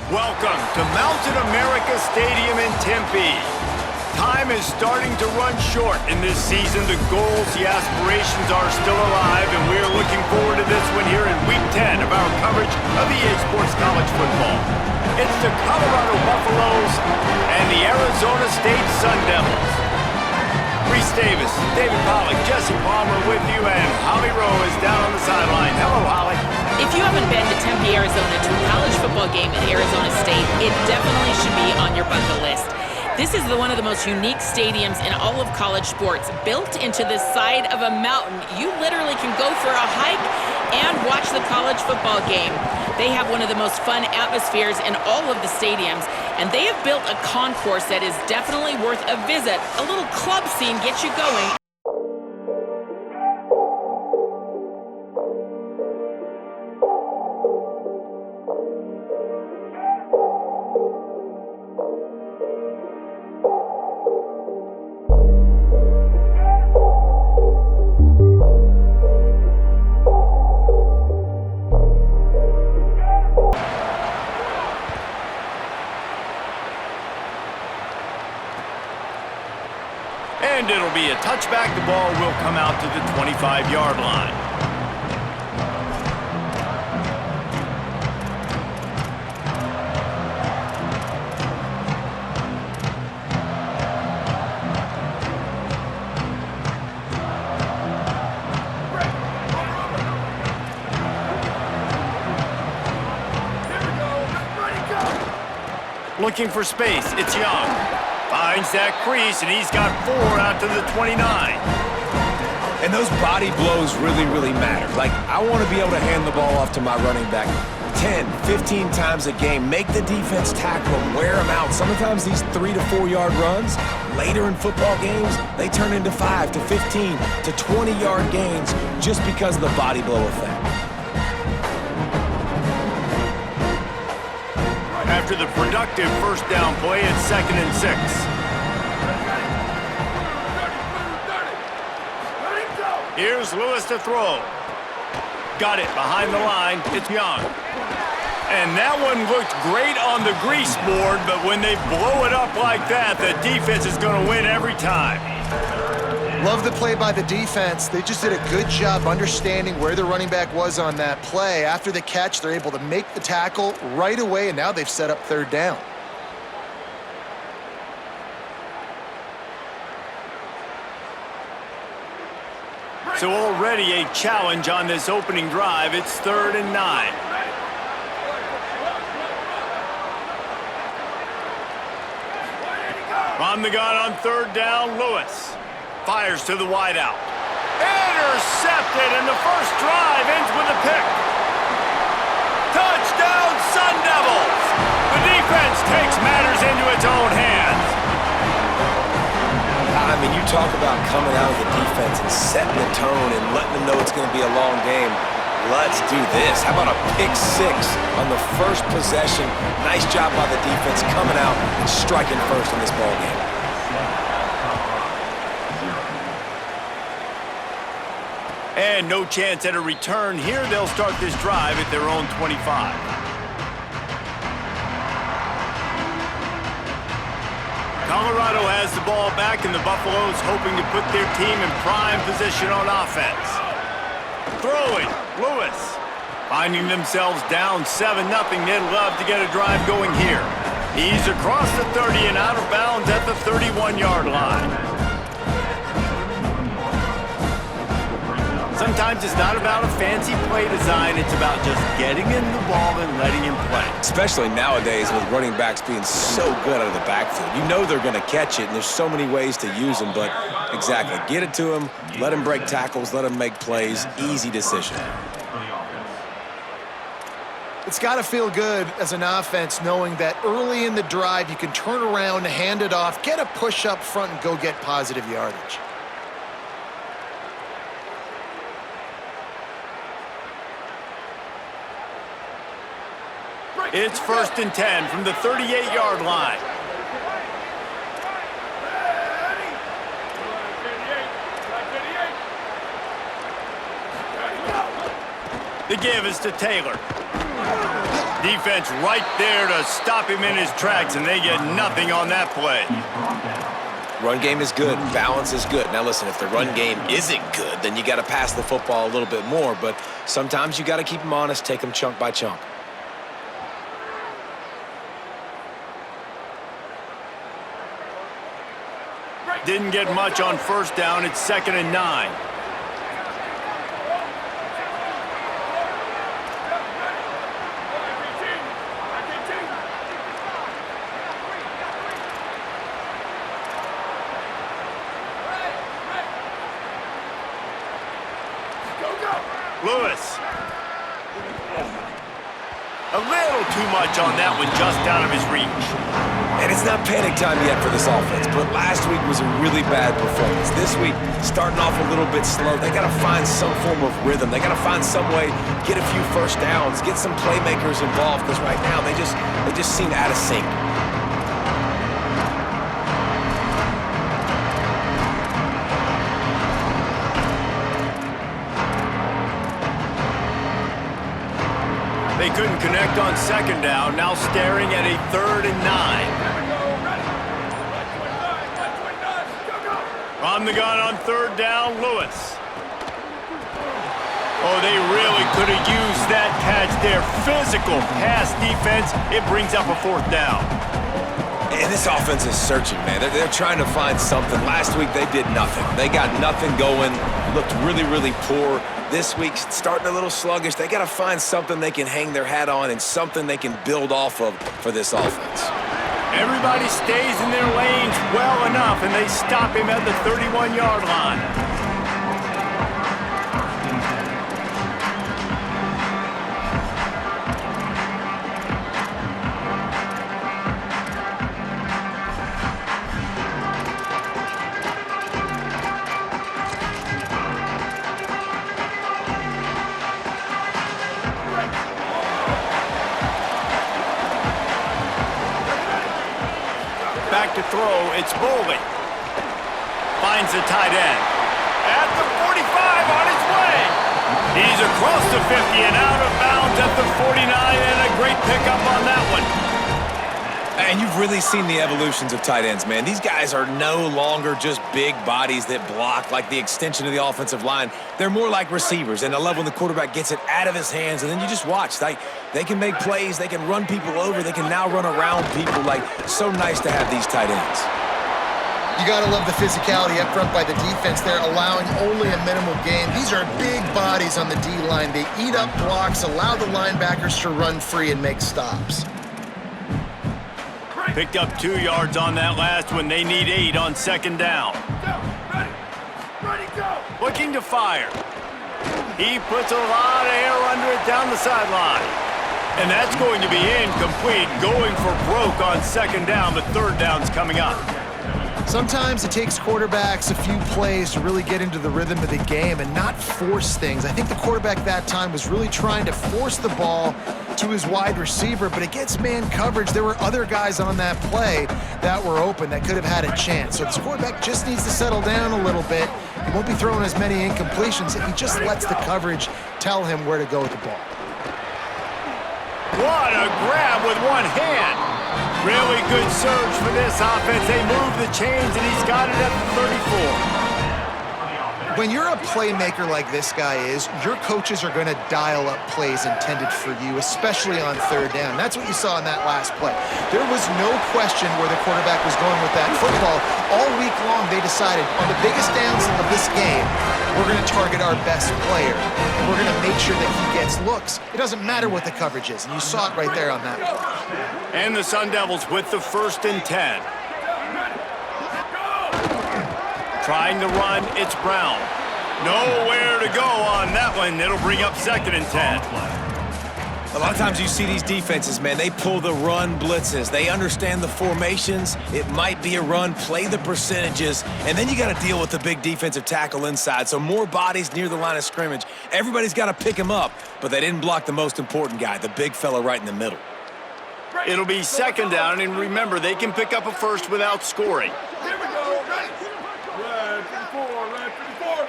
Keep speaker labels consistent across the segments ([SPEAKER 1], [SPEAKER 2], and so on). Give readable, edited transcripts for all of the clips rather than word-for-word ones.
[SPEAKER 1] Welcome to Mountain America Stadium in Tempe. Time is starting to run short in this season. The goals, the aspirations are still alive, and we are looking forward to this one here in Week 10 of our coverage of EA Sports College Football. It's the Colorado Buffaloes and the Arizona State Sun Devils. Reese Davis, David Pollack, Jesse Palmer with you, and Holly Rowe is down on the sideline. Hello, Holly.
[SPEAKER 2] If you haven't been to Tempe, Arizona to a college football game at Arizona State, it definitely should be on your bucket list. This is one of the most unique stadiums in all of college sports. Built into the side of a mountain, you literally can go for a hike and watch the college football game. They have one of the most fun atmospheres in all of the stadiums, and they have built a concourse that is definitely worth a visit. A little club scene gets you going.
[SPEAKER 1] And it'll be a touchback. The ball will come out to the 25-yard line. Looking for space. It's Young. Finds that crease, and he's got 4 out to the 29.
[SPEAKER 3] And those body blows really matter. Like, I want to be able to hand the ball off to my running back 10, 15 times a game. Make the defense tackle them, wear them out. Sometimes these 3 to 4 yard runs, later in football games, they turn into 5 to 15 to 20 yard gains just because of the body blow effect.
[SPEAKER 1] After the productive first down play, it's 2nd and 6. Here's Lewis to throw. Got it behind the line. It's Young. And that one looked great on the grease board, but when they blow it up like that, the defense is going to win every time.
[SPEAKER 4] Love the play by the defense. They just did a good job understanding where the running back was on that play. After the catch, they're able to make the tackle right away, and now they've set up 3rd down.
[SPEAKER 1] So already a challenge on this opening drive. It's 3rd and 9. From the gun on 3rd down, Lewis. Fires to the wideout. Intercepted, and the first drive ends with a pick. Touchdown, Sun Devils! The defense takes matters into its own hands.
[SPEAKER 3] I mean, you talk about coming out of the defense and setting the tone and letting them know it's going to be a long game. Let's do this. How about a pick 6 on the first possession? Nice job by the defense coming out and striking first in this ball game.
[SPEAKER 1] And no chance at a return here. They'll start this drive at their own 25. Colorado has the ball back, and the Buffaloes hoping to put their team in prime position on offense. Throwing, Lewis. Finding themselves down 7-0. They'd love to get a drive going here. He's across the 30 and out of bounds at the 31-yard line. Sometimes it's not about a fancy play design. It's about just getting in the ball and letting him play.
[SPEAKER 3] Especially nowadays with running backs being so good out of the backfield. You know they're going to catch it, and there's so many ways to use them. But exactly, get it to them, let them break tackles, let them make plays. Easy decision.
[SPEAKER 4] It's got to feel good as an offense knowing that early in the drive you can turn around, hand it off, get a push up front, and go get positive yardage.
[SPEAKER 1] It's 1st and 10 from the 38-yard line. The give is to Taylor. Defense right there to stop him in his tracks, and they get nothing on that play.
[SPEAKER 3] Run game is good. Balance is good. Now, listen, if the run game isn't good, then you got to pass the football a little bit more. But sometimes you got to keep them honest, take them chunk by chunk.
[SPEAKER 1] Didn't get much on first down. It's 2nd and 9. Lewis. A little too much on that one, just out of his reach.
[SPEAKER 3] And it's not panic time yet for this offense, but last week was a really bad performance. This week, starting off a little bit slow. They got to find some form of rhythm. They got to find some way, get a few first downs, get some playmakers involved, because right now they just seem out of sync.
[SPEAKER 1] They couldn't connect on 2nd down, now staring at a 3rd and 9. On the gun on 3rd down, Lewis. Oh, they really could have used that catch there. Physical pass defense. It brings up a 4th down.
[SPEAKER 3] And this offense is searching, man. They're trying to find something. Last week, they did nothing. They got nothing going, looked really, really poor. This week, starting a little sluggish. They got to find something they can hang their hat on and something they can build off of for this offense.
[SPEAKER 1] Everybody stays in their lanes well enough, and they stop him at the 31-yard line. Back to throw, it's Bowling. Finds the tight end. At the 45 on his way. He's across the 50 and out of bounds at the 49, and a great pickup on that one.
[SPEAKER 3] And you've really seen the evolutions of tight ends, man. These guys are no longer just big bodies that block like the extension of the offensive line. They're more like receivers, and I love when the quarterback gets it out of his hands, and then you just watch. They can make plays. They can run people over. They can now run around people. Like, so nice to have these tight ends.
[SPEAKER 4] You got to love the physicality up front by the defense. They're allowing only a minimal gain. These are big bodies on the D-line. They eat up blocks, allow the linebackers to run free and make stops.
[SPEAKER 1] Picked up 2 yards on that last one. They need 8 on 2nd down. Looking to fire. He puts a lot of air under it down the sideline. And that's going to be incomplete. Going for broke on 2nd down, but 3rd down's coming up.
[SPEAKER 4] Sometimes it takes quarterbacks a few plays to really get into the rhythm of the game and not force things. I think the quarterback that time was really trying to force the ball to his wide receiver, but against man coverage, there were other guys on that play that were open that could have had a chance. So this quarterback just needs to settle down a little bit. He won't be throwing as many incompletions if he just lets the coverage tell him where to go with the ball.
[SPEAKER 1] What a grab with one hand. Really good surge for this offense. They move the chains, and he's got it at the 34.
[SPEAKER 4] When you're a playmaker like this guy is, your coaches are going to dial up plays intended for you, especially on 3rd down. That's what you saw in that last play. There was no question where the quarterback was going with that football. All week long, they decided, on the biggest downs of this game, we're going to target our best player, and we're going to make sure that he gets looks. It doesn't matter what the coverage is, and you saw it right there on that play.
[SPEAKER 1] And the Sun Devils with the 1st and 10. Trying to run, it's Brown. Nowhere to go on that one. It'll bring up 2nd and 10.
[SPEAKER 3] A lot of times you see these defenses, man, they pull the run blitzes. They understand the formations. It might be a run, play the percentages, and then you got to deal with the big defensive tackle inside. So more bodies near the line of scrimmage. Everybody's got to pick him up, but they didn't block the most important guy, the big fella right in the middle.
[SPEAKER 1] It'll be 2nd down, and remember, they can pick up a first without scoring.
[SPEAKER 5] Here we go, ready? Red 54, red 54.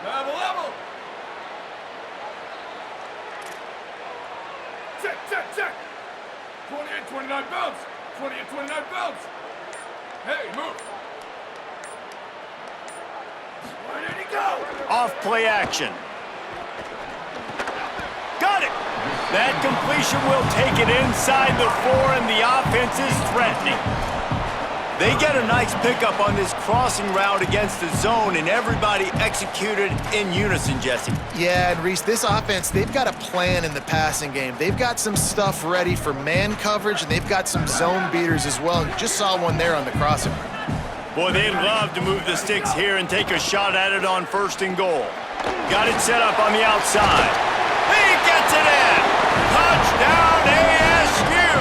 [SPEAKER 5] Level, level. Set. 28, 29 bounce. 28, 29 bounce. Hey, move. Where did he go?
[SPEAKER 1] Off play action. Got it. That completion will take it inside the 4, and the offense is threatening. They get a nice pickup on this crossing route against the zone, and everybody executed in unison, Jesse.
[SPEAKER 4] Yeah, and Reese, this offense, they've got a plan in the passing game. They've got some stuff ready for man coverage, and they've got some zone beaters as well. You just saw one there on the crossing route.
[SPEAKER 1] Boy, they'd love to move the sticks here and take a shot at it on 1st and goal. Got it set up on the outside. He gets it in! Touchdown, ASU!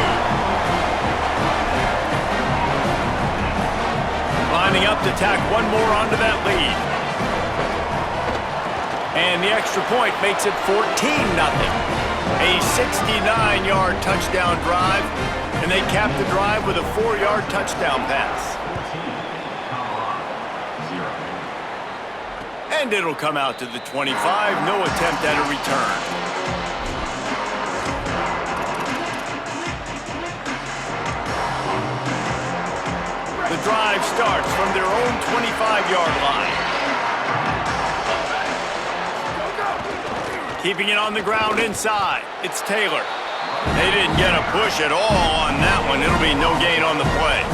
[SPEAKER 1] Lining up to tack one more onto that lead. And the extra point makes it 14-0. A 69-yard touchdown drive, and they cap the drive with a 4-yard touchdown pass. And it'll come out to the 25, no attempt at a return. The drive starts from their own 25-yard line. Keeping it on the ground inside. It's Taylor. They didn't get a push at all on that one. It'll be no gain on the play.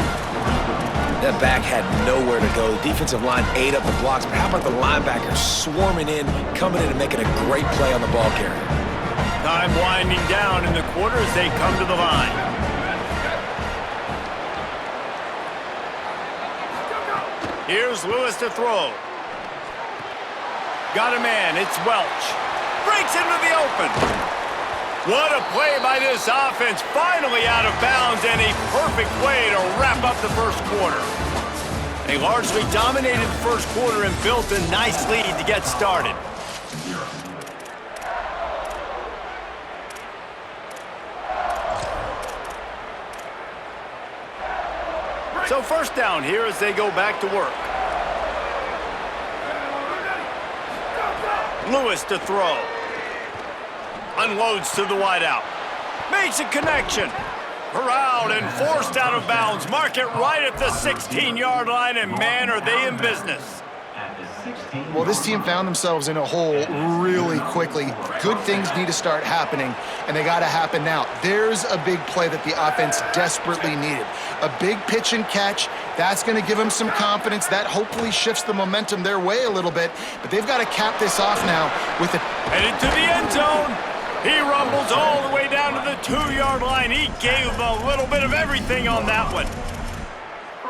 [SPEAKER 3] That back had nowhere to go. The defensive line ate up the blocks, but how about the linebackers swarming in, coming in and making a great play on the ball carrier?
[SPEAKER 1] Time winding down in the quarter as they come to the line. Here's Lewis to throw. Got a man, it's Welch. Breaks into the open. What a play by this offense. Finally out of bounds, and a perfect way to wrap up the first quarter. They largely dominated the first quarter and built a nice lead to get started. So 1st down here as they go back to work. Lewis to throw. Unloads to the wideout. Makes a connection. Corralled and forced out of bounds. Mark it right at the 16-yard line, and man, are they in business.
[SPEAKER 4] Well, this team found themselves in a hole really quickly. Good things need to start happening, and they got to happen now. There's a big play that the offense desperately needed. A big pitch and catch. That's going to give them some confidence. That hopefully shifts the momentum their way a little bit, but they've got to cap this off now with it.
[SPEAKER 1] Headed to the end zone. He rumbles all the way down to the 2-yard line. He gave a little bit of everything on that one.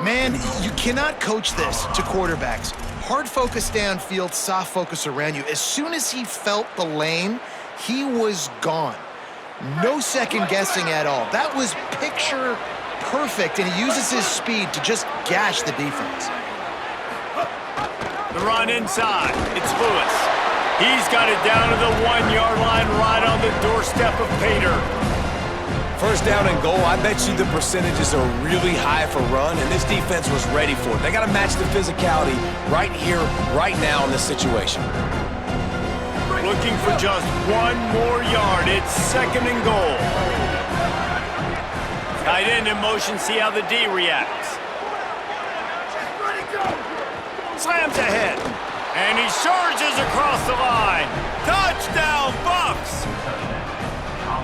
[SPEAKER 4] Man, you cannot coach this to quarterbacks. Hard focus downfield, soft focus around you. As soon as he felt the lane, he was gone. No second guessing at all. That was picture perfect, and he uses his speed to just gash the defense.
[SPEAKER 1] The run inside. It's Lewis. He's got it down to the 1-yard line right on the doorstep of Pater.
[SPEAKER 3] 1st down and goal, I bet you the percentages are really high for run, and this defense was ready for it. They got to match the physicality right here, right now in this situation.
[SPEAKER 1] Looking for just one more yard. It's 2nd and goal. Tight end in motion, see how the D reacts. Slams ahead. And he surges across the line. Touchdown, Buffs!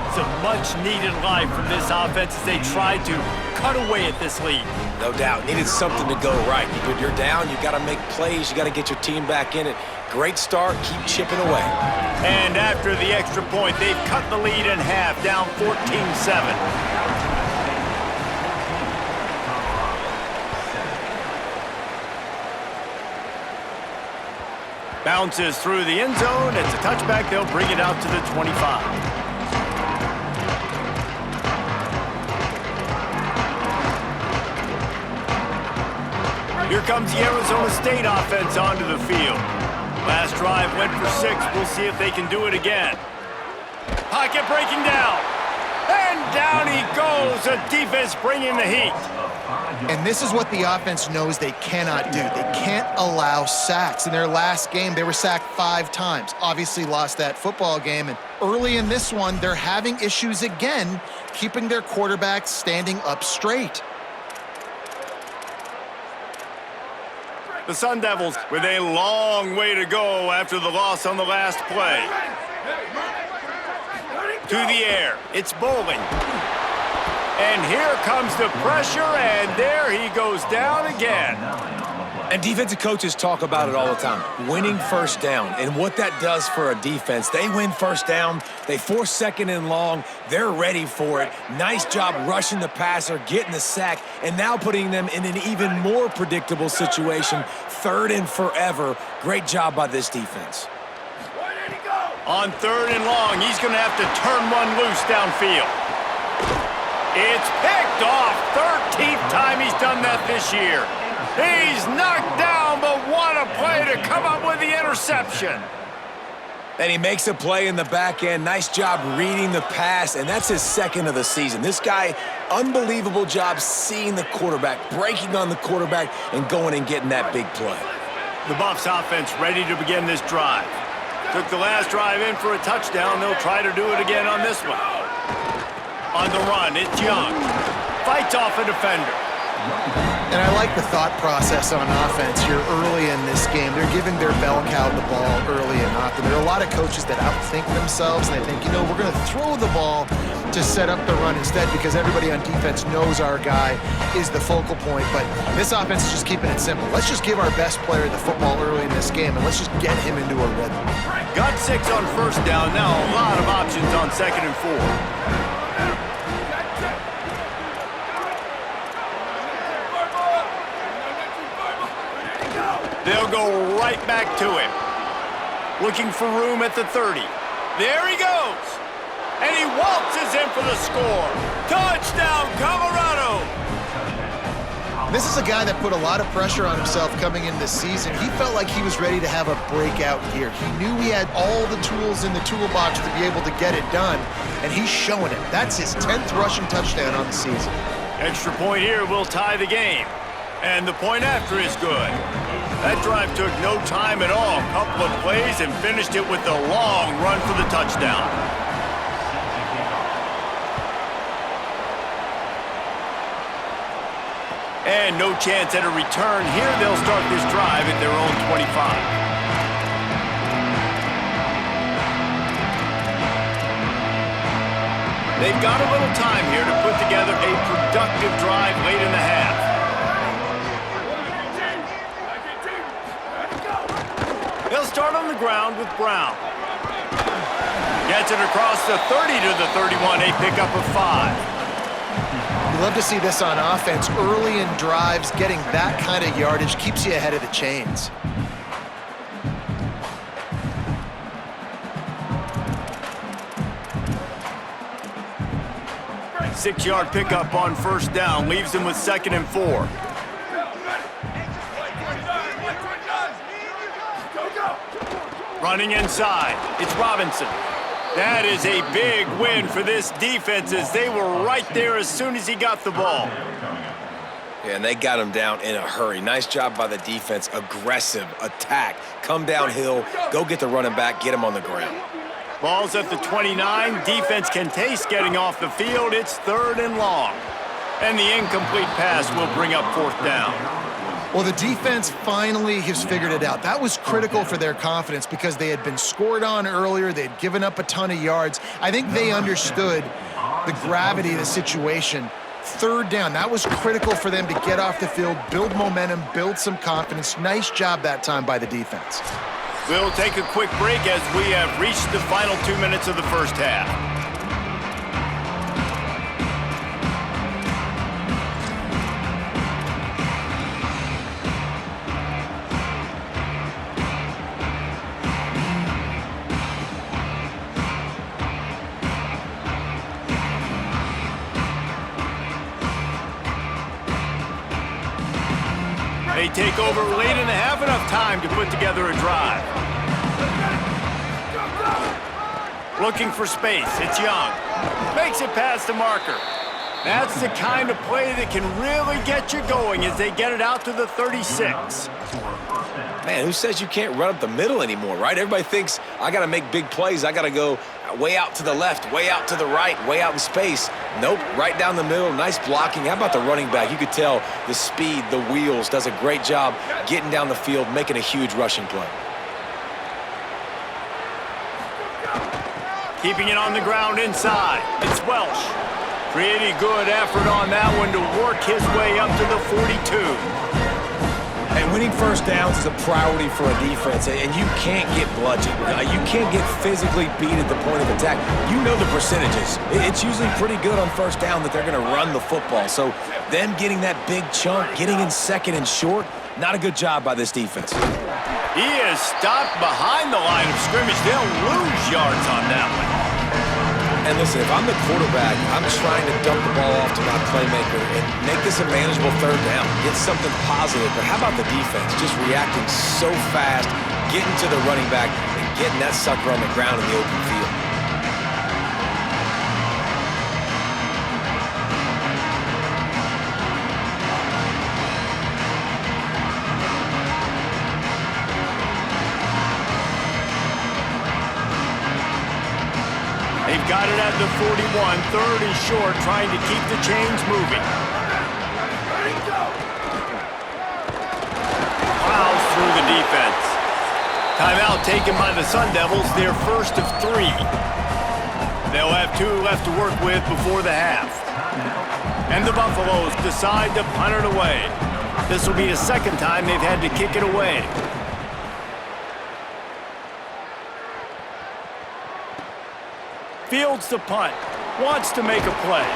[SPEAKER 1] It's a much-needed life from this offense as they tried to cut away at this lead.
[SPEAKER 3] No doubt. Needed something to go right. When you're down, you got to make plays. You got to get your team back in it. Great start. Keep chipping away.
[SPEAKER 1] And after the extra point, they've cut the lead in half, down 14-7. Bounces through the end zone. It's a touchback. They'll bring it out to the 25. Here comes the Arizona State offense onto the field. Last drive went for 6. We'll see if they can do it again. Pocket breaking down. And down he goes. The defense bringing the heat.
[SPEAKER 4] And this is what the offense knows they cannot do. They can't allow sacks. In their last game, they were sacked 5 times. Obviously lost that football game. And early in this one, they're having issues again, keeping their quarterback standing up straight.
[SPEAKER 1] The Sun Devils with a long way to go after the loss on the last play. To the air, it's Bowling. And here comes the pressure, and there he goes down again.
[SPEAKER 3] And defensive coaches talk about it all the time, winning first down. And what that does for a defense, they win first down, they force second and long, they're ready for it. Nice job rushing the passer, getting the sack, and now putting them in an even more predictable situation, 3rd and forever. Great job by this defense.
[SPEAKER 1] On 3rd and long, he's going to have to turn one loose downfield. It's picked off. 13th time he's done that this year. He's knocked down, but what a play to come up with the interception.
[SPEAKER 3] And he makes a play in the back end. Nice job reading the pass, and that's his 2nd of the season. This guy, unbelievable job seeing the quarterback, breaking on the quarterback, and going and getting that big play.
[SPEAKER 1] The Buffs offense ready to begin this drive. Took the last drive in for a touchdown. They'll try to do it again on this one. On the run, it's Young. Fights off a defender.
[SPEAKER 4] And I like the thought process on offense here early in this game. They're giving their bell cow the ball early and often. There are a lot of coaches that outthink themselves, and they think, you know, we're going to throw the ball to set up the run instead because everybody on defense knows our guy is the focal point. But this offense is just keeping it simple. Let's just give our best player the football early in this game, and let's just get him into a rhythm.
[SPEAKER 1] Got 6 on first down. Now a lot of options on 2nd and 4. They'll go right back to him. Looking for room at the 30. There he goes. And he waltzes in for the score. Touchdown, Colorado.
[SPEAKER 4] This is a guy that put a lot of pressure on himself coming into this season. He felt like he was ready to have a breakout year. He knew he had all the tools in the toolbox to be able to get it done, and he's showing it. That's his 10th rushing touchdown on the season.
[SPEAKER 1] Extra point here will tie the game. And the point after is good. That drive took no time at all. A couple of plays and finished it with a long run for the touchdown. And no chance at a return here. They'll start this drive at their own 25. They've got a little time here to put together a productive drive late in the half. They'll start on the ground with Brown. Gets it across the 30 to the 31, a pickup of 5.
[SPEAKER 4] You love to see this on offense. Early in drives, getting that kind of yardage keeps you ahead of the chains.
[SPEAKER 1] Six-yard pickup on first down, leaves them with 2nd and 4. Running inside, it's Robinson. That is a big win for this defense as they were right there as soon as he got the ball.
[SPEAKER 3] Yeah, and they got him down in a hurry. Nice job by the defense. Aggressive attack. Come downhill, go get the running back, get him on the ground.
[SPEAKER 1] Ball's at the 29. Defense can taste getting off the field. It's 3rd and long. And the incomplete pass will bring up 4th down.
[SPEAKER 4] Well, the defense finally has figured it out. That was critical for their confidence because they had been scored on earlier. They had given up a ton of yards. I think they understood the gravity of the situation. 3rd down, that was critical for them to get off the field, build momentum, build some confidence. Nice job that time by the defense.
[SPEAKER 1] We'll take a quick break as we have reached the final 2 minutes of the first half. They take over late in the half, enough time to put together a drive. Looking for space. It's Young. Makes it past the marker. That's the kind of play that can really get you going as they get it out to the 36.
[SPEAKER 3] Man, who says you can't run up the middle anymore, right? Everybody thinks, I got to make big plays. I got to go way out to the left, way out to the right, way out in space. Nope, right down the middle. Nice blocking. How about the running back? You could tell the speed, the wheels, does a great job getting down the field, making a huge rushing play.
[SPEAKER 1] Keeping it on the ground inside. It's Welsh. Pretty good effort on that one to work his way up to the 42.
[SPEAKER 3] And winning first downs is a priority for a defense, and you can't get bludgeoned. You can't get physically beat at the point of attack. You know the percentages. It's usually pretty good on first down that they're going to run the football. So them getting that big chunk, getting in second and short, not a good job by this defense.
[SPEAKER 1] He is stopped behind the line of scrimmage. They'll lose yards on that one.
[SPEAKER 3] And listen, if I'm the quarterback, I'm trying to dump the ball off to my playmaker and make this a manageable third down, get something positive. But how about the defense? Just reacting so fast, getting to the running back, and getting that sucker on the ground in the open field.
[SPEAKER 1] They've got it at the 41, third and short, trying to keep the chains moving. Plows through the defense. Timeout taken by the Sun Devils, their first of 3. They'll have 2 left to work with before the half. And the Buffaloes decide to punt it away. This will be the second time they've had to kick it away. Fields the punt, wants to make a play.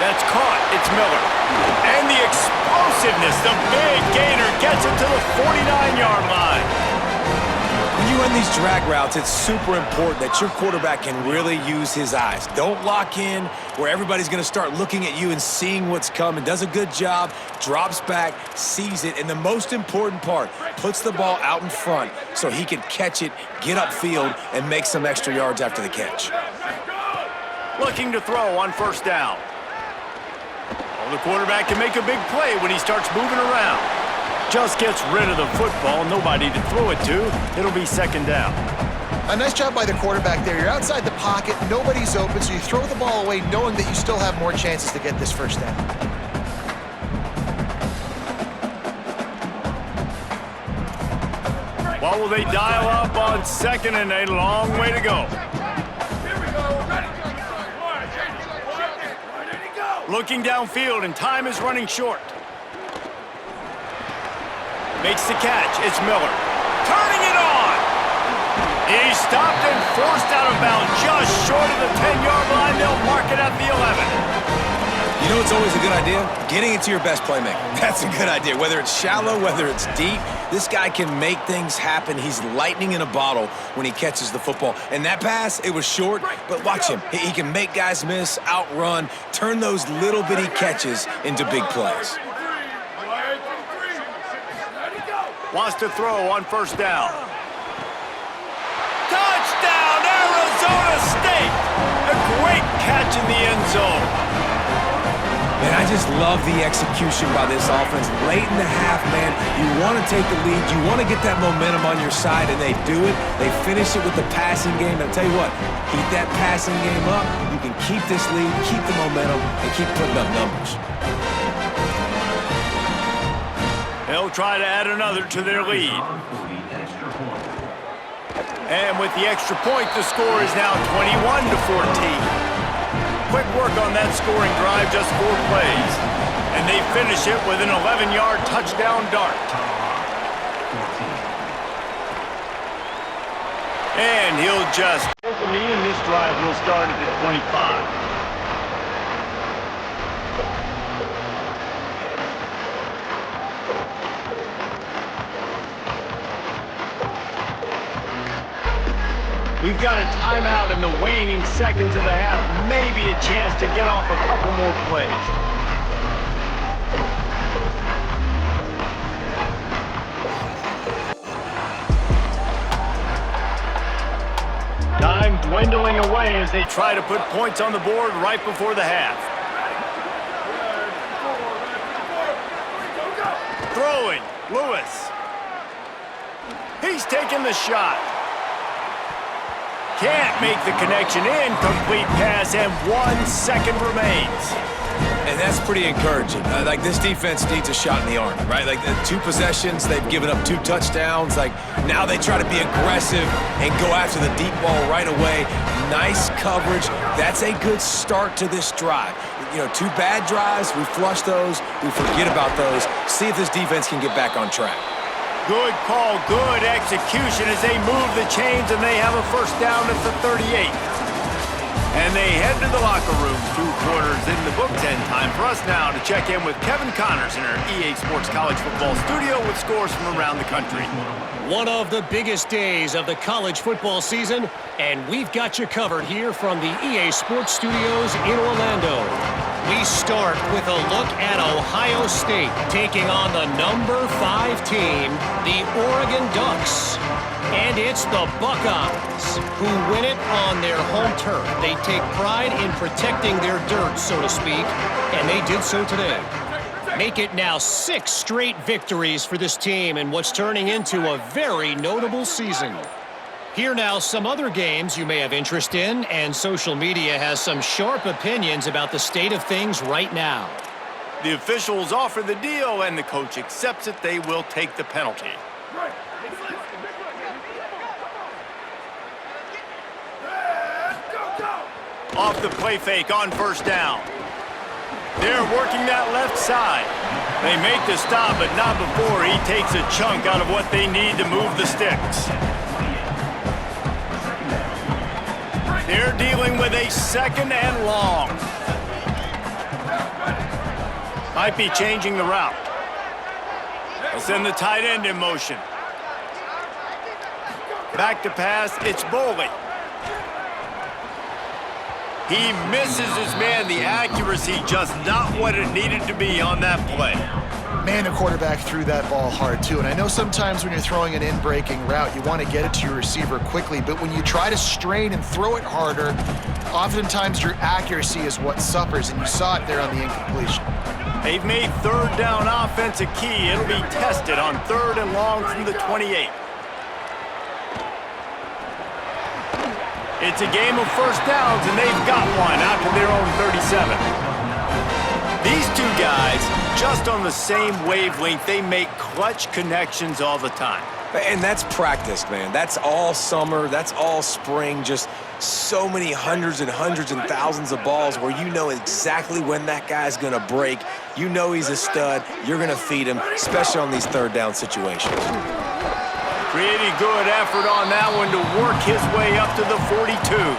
[SPEAKER 1] That's caught, it's Miller. And the explosiveness, the big gainer gets it to the 49-yard line.
[SPEAKER 3] When you run these drag routes, it's super important that your quarterback can really use his eyes. Don't lock in where everybody's going to start looking at you and seeing what's coming. Does a good job, drops back, sees it, and the most important part, puts the ball out in front so he can catch it, get upfield, and make some extra yards after the catch.
[SPEAKER 1] Looking to throw on first down. Well, the quarterback can make a big play when he starts moving around. Just gets rid of the football, nobody to throw it to. It'll be second down.
[SPEAKER 4] A nice job by the quarterback there. You're outside the pocket, nobody's open, so you throw the ball away knowing that you still have more chances to get this first down.
[SPEAKER 1] Well, will they dial up on second and a long way to go? Looking downfield, and time is running short. Makes the catch. It's Miller. Turning it on! He's stopped and forced out of bounds just short of the 10-yard line. They'll mark it at the 11.
[SPEAKER 3] You know what's always a good idea? Getting it to your best playmaker. That's a good idea. Whether it's shallow, whether it's deep, this guy can make things happen. He's lightning in a bottle when he catches the football. And that pass, it was short, but watch him. He can make guys miss, outrun, turn those little bitty catches into big plays.
[SPEAKER 1] Wants to throw on first down. Touchdown, Arizona State! A great catch in the end zone.
[SPEAKER 3] Man, I just love the execution by this offense. Late in the half, man, you want to take the lead. You want to get that momentum on your side, and they do it. They finish it with the passing game. And I'll tell you what, keep that passing game up. You can keep this lead, keep the momentum, and keep putting up numbers.
[SPEAKER 1] They'll try to add another to their lead. And with the extra point, the score is now 21-14. Quick work on that scoring drive, just 4 plays. And they finish it with an 11-yard touchdown dart. And he'll just... And this drive will start at the 25. We've got a timeout in the waning seconds of the half. Maybe a chance to get off a couple more plays. Time dwindling away as they try to put points on the board right before the half. Throwing, Lewis. He's taking the shot. Can't make the connection. Incomplete pass, and 1 second remains.
[SPEAKER 3] And that's pretty encouraging. Like, this defense needs a shot in the arm, right? Like, the 2 possessions, they've given up 2 touchdowns. Like, now they try to be aggressive and go after the deep ball right away. Nice coverage. That's a good start to this drive. You know, 2 bad drives, we flush those, we forget about those. See if this defense can get back on track.
[SPEAKER 1] Good call, good execution as they move the chains, and they have a first down at the 38. And they head to the locker room. 2 quarters in the books, and time for us now to check in with Kevin Connors in our EA Sports College Football studio with scores from around the country.
[SPEAKER 6] One of the biggest days of the college football season, and we've got you covered here from the EA Sports Studios in Orlando. We start with a look at Ohio State taking on the number 5 team, the Oregon Ducks. And it's the Buckeyes who win it on their home turf. They take pride in protecting their dirt, so to speak, and they did so today. Make it now 6 straight victories for this team in what's turning into a very notable season. Here now some other games you may have interest in, and social media has some sharp opinions about the state of things right now.
[SPEAKER 1] The officials offer the deal, and the coach accepts it. They will take the penalty. Off the play fake on first down. They're working that left side. They make the stop, but not before he takes a chunk out of what they need to move the sticks. They're dealing with a 2nd and long. Might be changing the route. They'll send the tight end in motion. Back to pass, it's Boley. He misses his man. The accuracy just not what it needed to be on that play.
[SPEAKER 4] Man, the quarterback threw that ball hard, too. And I know sometimes when you're throwing an in-breaking route, you want to get it to your receiver quickly. But when you try to strain and throw it harder, oftentimes your accuracy is what suffers. And you saw it there on the incompletion.
[SPEAKER 1] They've made 3rd down offense a key. It'll be tested on 3rd and long from the 28. It's a game of first downs, and they've got one after their own 37. These 2 guys, just on the same wavelength, they make clutch connections all the time.
[SPEAKER 3] And that's practice, man. That's all summer. That's all spring. Just so many hundreds and thousands of balls where you know exactly when that guy's going to break. You know he's a stud. You're going to feed him, especially on these 3rd down situations.
[SPEAKER 1] Pretty good effort on that one to work his way up to the 42.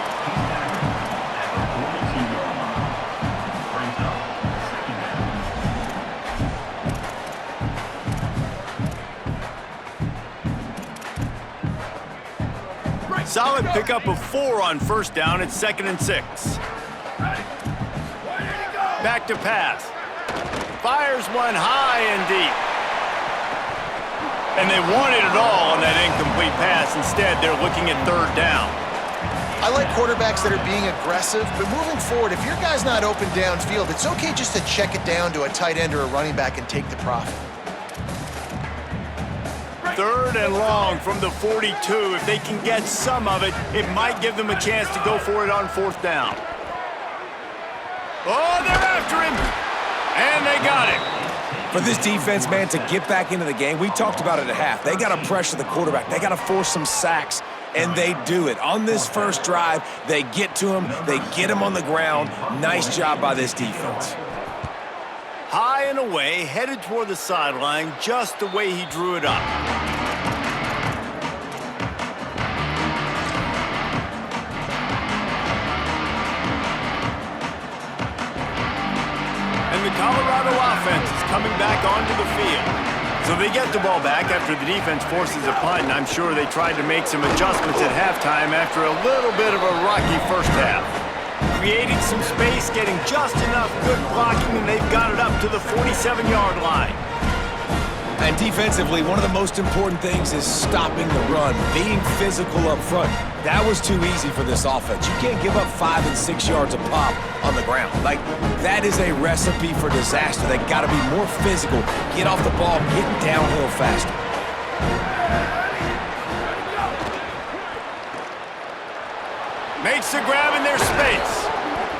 [SPEAKER 1] Solid pickup of 4 on first down. It's 2nd and 6. Back to pass. Fires one high and deep. And they wanted it all on that incomplete pass. Instead, they're looking at 3rd down.
[SPEAKER 4] I like quarterbacks that are being aggressive, but moving forward, if your guy's not open downfield, it's okay just to check it down to a tight end or a running back and take the profit.
[SPEAKER 1] 3rd and long from the 42. If they can get some of it, it might give them a chance to go for it on 4th down. Oh, they're after him! And they got him.
[SPEAKER 3] For this defense, man, to get back into the game, we talked about it at half. They got to pressure the quarterback. They got to force some sacks, and they do it. On this first drive, they get to him. They get him on the ground. Nice job by this defense.
[SPEAKER 1] High and away, headed toward the sideline, just the way he drew it up. And the Colorado offense is coming back onto the field. So they get the ball back after the defense forces a punt, and I'm sure they tried to make some adjustments at halftime after a little bit of a rocky first half. Creating some space, getting just enough good blocking, and they've got it up to the 47-yard line.
[SPEAKER 3] And defensively, one of the most important things is stopping the run, being physical up front. That was too easy for this offense. You can't give up 5 and 6 yards a pop on the ground. Like, that is a recipe for disaster. They got to be more physical, get off the ball, get downhill faster.
[SPEAKER 1] Makes the grab in their space.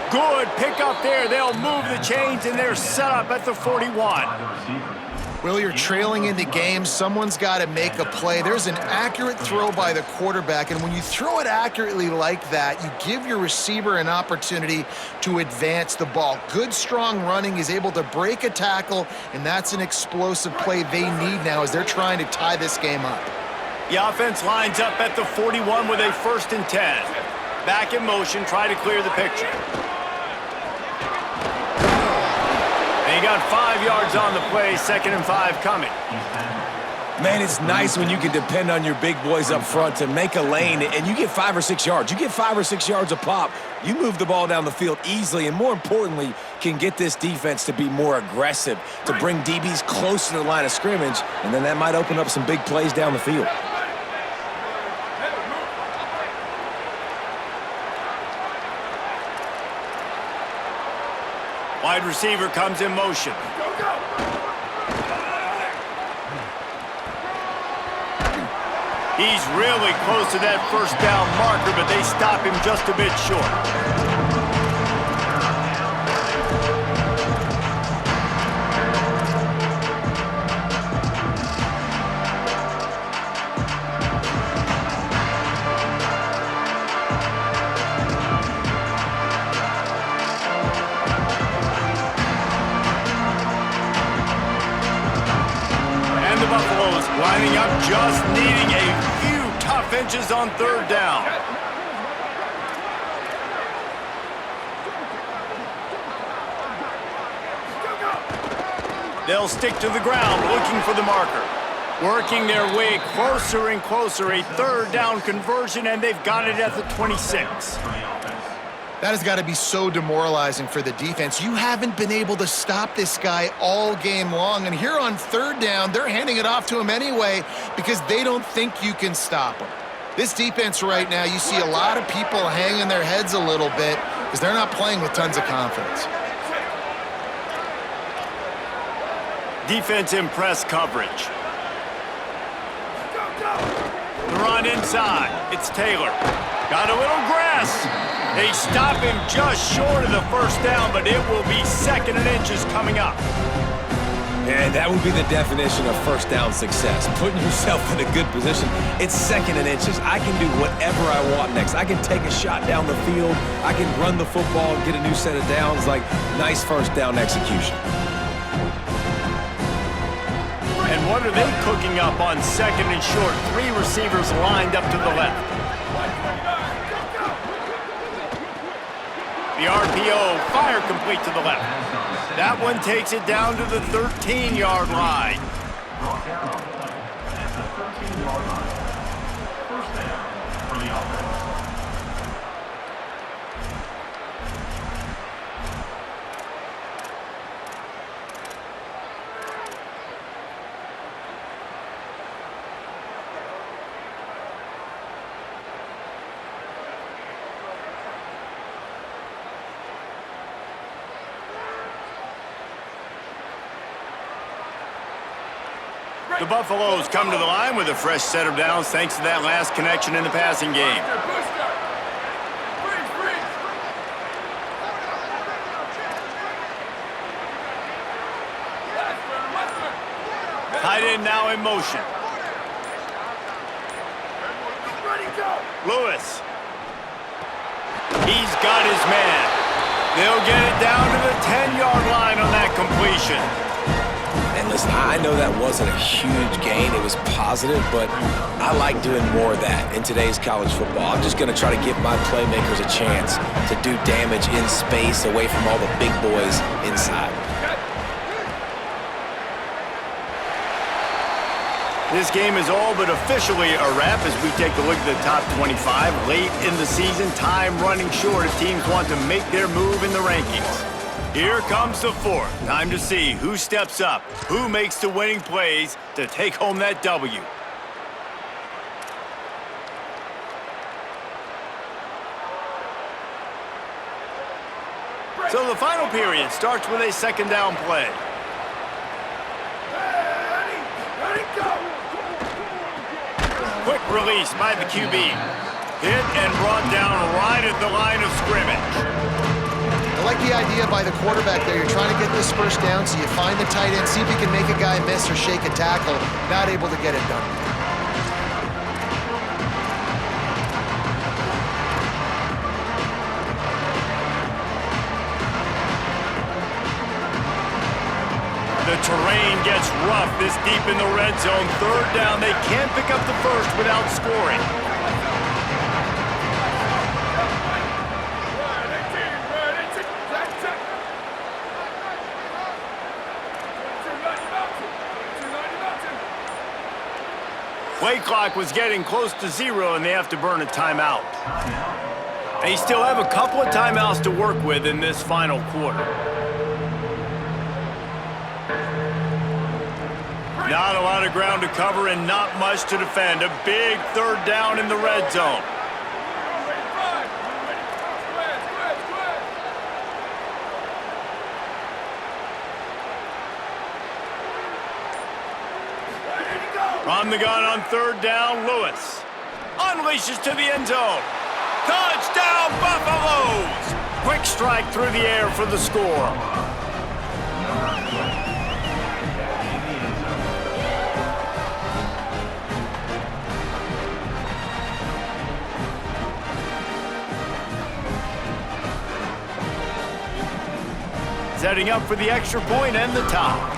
[SPEAKER 1] Good pick up there. They'll move the chains, and they're set up at the 41.
[SPEAKER 4] Well, you're trailing in the game. Someone's got to make a play. There's an accurate throw by the quarterback, and when you throw it accurately like that, you give your receiver an opportunity to advance the ball. Good, strong running is able to break a tackle, and that's an explosive play they need now as they're trying to tie this game up.
[SPEAKER 1] The offense lines up at the 41 with a 1st and 10. Back in motion, try to clear the picture. And he got 5 yards on the play, 2nd and 5 coming.
[SPEAKER 3] Man, it's nice when you can depend on your big boys up front to make a lane, and you get 5 or 6 yards. You get 5 or 6 yards a pop. You move the ball down the field easily, and more importantly, can get this defense to be more aggressive, to bring DBs close to the line of scrimmage, and then that might open up some big plays down the field.
[SPEAKER 1] Wide receiver comes in motion. He's really close to that 1st down marker, but they stop him just a bit short. Lining up, just needing a few tough inches on 3rd down. They'll stick to the ground, looking for the marker. Working their way closer and closer, a 3rd down conversion, and they've got it at the 26.
[SPEAKER 4] That has got to be so demoralizing for the defense. You haven't been able to stop this guy all game long, and here on 3rd down, they're handing it off to him anyway because they don't think you can stop him. This defense right now, you see a lot of people hanging their heads a little bit because they're not playing with tons of confidence.
[SPEAKER 1] Defense in press coverage. The run inside. It's Taylor. Got a little grass. They stop him just short of the 1st down, but it will be 2nd and inches coming up.
[SPEAKER 3] And that would be the definition of 1st down success. Putting yourself in a good position. It's 2nd and inches. I can do whatever I want next. I can take a shot down the field. I can run the football and get a new set of downs. Like, nice 1st down execution.
[SPEAKER 1] And what are they cooking up on 2nd and short? 3 receivers lined up to the left. The RPO, fire complete to the left. That one takes it down to the 13-yard line. The Buffaloes come to the line with a fresh set of downs thanks to that last connection in the passing game. Tight end now in motion. Lewis. He's got his man. They'll get it down to the 10-yard line on that completion.
[SPEAKER 3] And listen, I know that wasn't a huge gain. It was positive, but I like doing more of that in today's college football. I'm just going to try to give my playmakers a chance to do damage in space away from all the big boys inside.
[SPEAKER 1] This game is all but officially a wrap as we take a look at the top 25. Late in the season, time running short as teams want to make their move in the rankings. Here comes the fourth. Time to see who steps up, who makes the winning plays to take home that W. So the final period starts with a second down play. Quick release by the QB. Hit and brought down right at the line of scrimmage.
[SPEAKER 4] I like the idea by the quarterback there. You're trying to get this first down, so you find the tight end, see if you can make a guy miss or shake a tackle. Not able to get it done.
[SPEAKER 1] The terrain gets rough this deep in the red zone. Third down, they can't pick up the first without scoring. Play clock was getting close to 0, and they have to burn a timeout. They still have a couple of timeouts to work with in this final quarter. Not a lot of ground to cover and not much to defend. A big third down in the red zone. From the gun on third down, Lewis unleashes to the end zone. Touchdown, Buffaloes! Quick strike through the air for the score. Setting up for the extra point and the tie.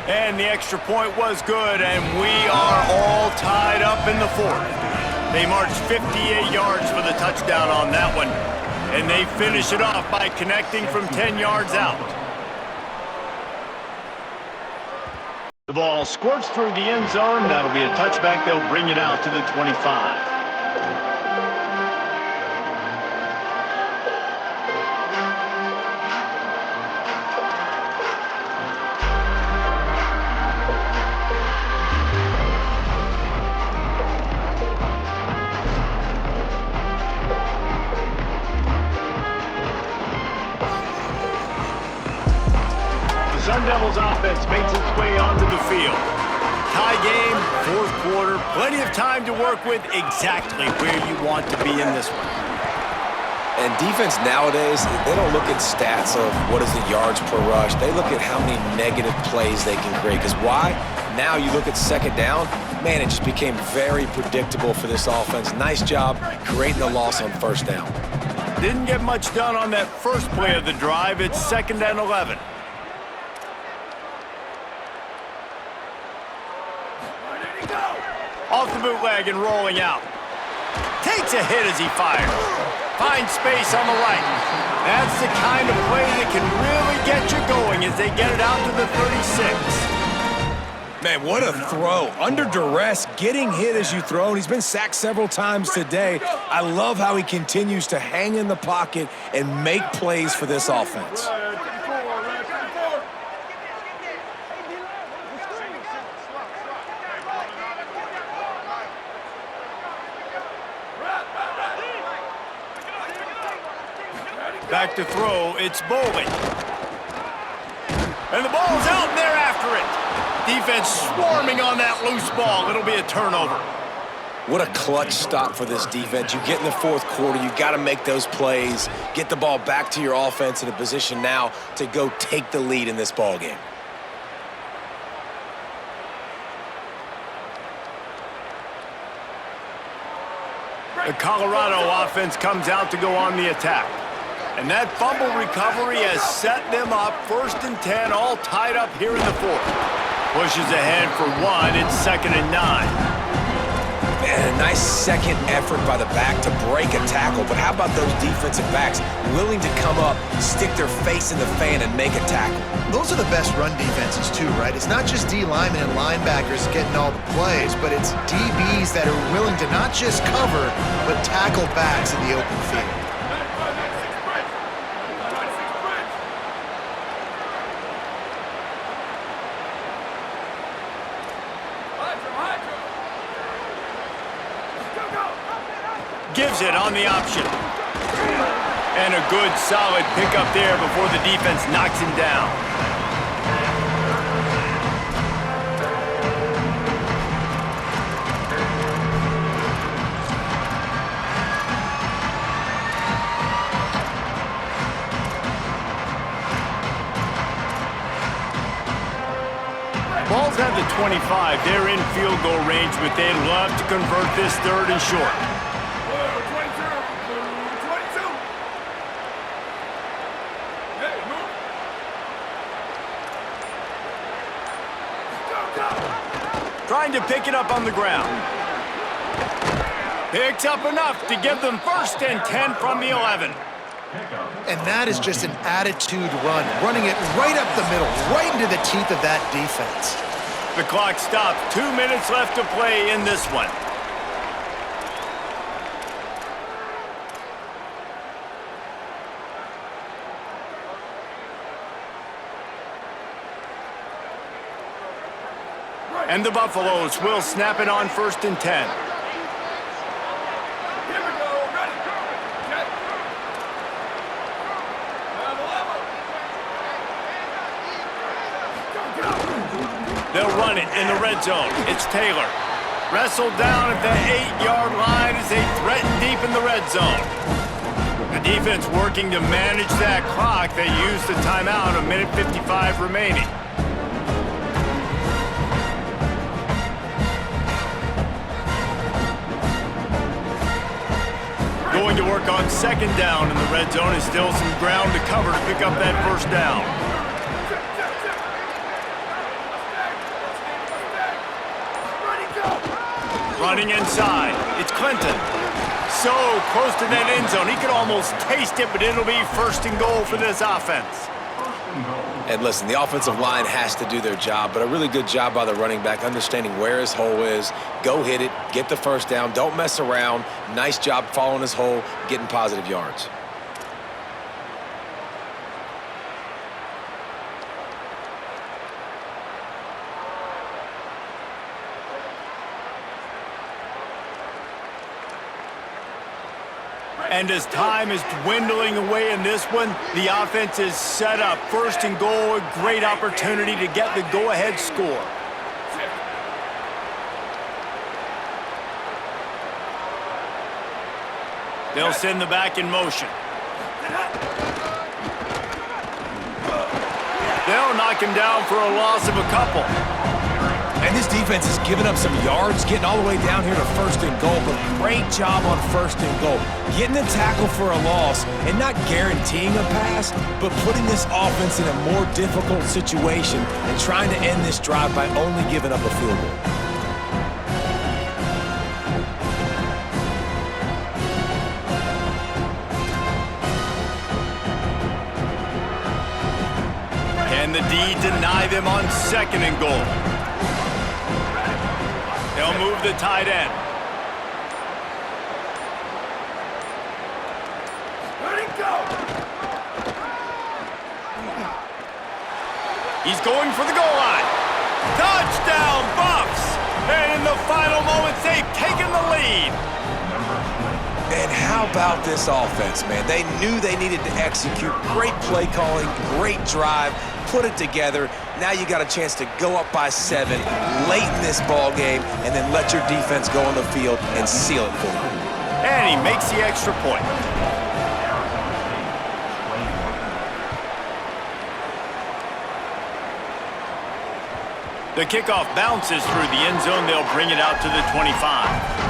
[SPEAKER 1] And the extra point was good, and we are all tied up in the fourth. They marched 58 yards for the touchdown on that one, and they finish it off by connecting from 10 yards out. The ball squirts through the end zone. That'll be a touchback. They'll bring it out to the 25. Sun Devils offense makes its way onto the field. Tie game, fourth quarter, plenty of time to work with, exactly where you want to be in this one.
[SPEAKER 3] And defense nowadays, they don't look at stats of what is the yards per rush. They look at how many negative plays they can create. Because why? Now you look at second down, man, it just became very predictable for this offense. Nice job creating the loss on first down.
[SPEAKER 1] Didn't get much done on that first play of the drive. It's 2nd and 11. Off the bootleg and rolling out. Takes a hit as he fires. Finds space on the right. That's the kind of play that can really get you going as they get it out to the 36.
[SPEAKER 3] Man, what a throw. Under duress, getting hit as you throw, and he's been sacked several times today. I love how he continues to hang in the pocket and make plays for this offense.
[SPEAKER 1] Back to throw, it's Bowling. And the ball's out, and they're after it. Defense swarming on that loose ball. It'll be a turnover.
[SPEAKER 3] What a clutch stop for this defense. You get in the fourth quarter, you got to make those plays, get the ball back to your offense in a position now to go take the lead in this ball game.
[SPEAKER 1] The Colorado offense comes out to go on the attack. And that fumble recovery has set them up 1st and 10, all tied up here in the fourth. Pushes ahead for 1, it's 2nd and 9.
[SPEAKER 3] Man, a nice second effort by the back to break a tackle, but how about those defensive backs willing to come up, stick their face in the fan, and make a tackle?
[SPEAKER 4] Those are the best run defenses too, right? It's not just D linemen and linebackers getting all the plays, but it's DBs that are willing to not just cover, but tackle backs in the open field.
[SPEAKER 1] Gives it on the option. And a good, solid pickup there before the defense knocks him down. Ball's at the 25. They're in field goal range, but they'd love to convert this third and short. Trying to pick it up on the ground. Picks up enough to give them 1st and 10 from the 11.
[SPEAKER 4] And that is just an attitude run, running it right up the middle, right into the teeth of that defense.
[SPEAKER 1] The clock stops. 2 minutes left to play in this one. And the Buffaloes will snap it on 1st and 10.
[SPEAKER 5] Here we go, ready, set, level.
[SPEAKER 1] They'll run it in the red zone. It's Taylor. Wrestled down at the 8-yard line as they threaten deep in the red zone. The defense working to manage that clock. They use the timeout, 1:55 remaining. Going to work on 2nd down in the red zone, and still some ground to cover to pick up that 1st down. Running inside, it's Clinton. So close to that end zone, he could almost taste it, but it'll be 1st and goal for this offense.
[SPEAKER 3] And listen, the offensive line has to do their job, but a really good job by the running back, understanding where his hole is. Go hit it, get the 1st down, don't mess around. Nice job following his hole, getting positive yards.
[SPEAKER 1] And as time is dwindling away in this one, the offense is set up. 1st and goal, a great opportunity to get the go-ahead score. They'll send the back in motion. They'll knock him down for a loss of a couple.
[SPEAKER 3] And this defense has given up some yards, getting all the way down here to 1st and goal, but great job on 1st and goal. Getting the tackle for a loss and not guaranteeing a pass, but putting this offense in a more difficult situation and trying to end this drive by only giving up a field goal.
[SPEAKER 1] Can the D deny them on 2nd and goal? They'll move the tight end.
[SPEAKER 5] Let it go.
[SPEAKER 1] He's going for the goal line. Touchdown, Buffs! And in the final moments, they've taken the lead.
[SPEAKER 3] And how about this offense, man? They knew they needed to execute. Great play calling, great drive, put it together. Now you got a chance to go up by 7 late in this ball game and then let your defense go on the field and seal it for you.
[SPEAKER 1] And he makes the extra point. The kickoff bounces through the end zone. They'll bring it out to the 25.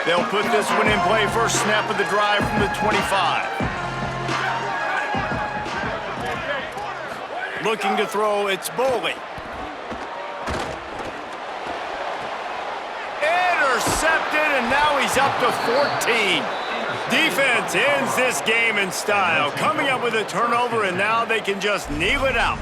[SPEAKER 1] They'll put this one in play. First snap of the drive from the 25. Looking to throw, it's Boley. Intercepted, and now he's up to 14. Defense ends this game in style, coming up with a turnover, and now they can just kneel it out.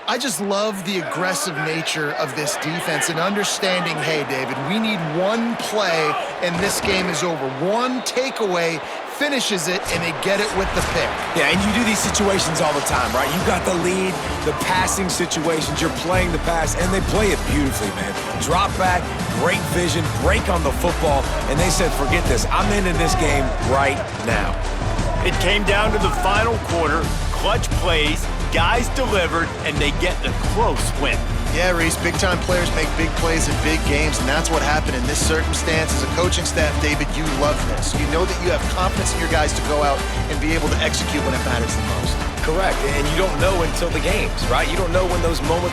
[SPEAKER 4] I just love the aggressive nature of this defense and understanding, hey, David, we need one play and this game is over. One takeaway finishes it, and they get it with the pick.
[SPEAKER 3] Yeah, and you do these situations all the time, right? You got the lead, the passing situations, you're playing the pass, and they play it beautifully, man. Drop back, great vision, break on the football, and they said, forget this, I'm into this game right now.
[SPEAKER 1] It came down to the final quarter, clutch plays, guys delivered, and they get the close win.
[SPEAKER 4] Yeah, Reese, big-time players make big plays in big games, and that's what happened in this circumstance. As a coaching staff, David, you love this. You know that you have confidence in your guys to go out and be able to execute when it matters the most.
[SPEAKER 3] Correct, and you don't know until the games, right? You don't know when those moments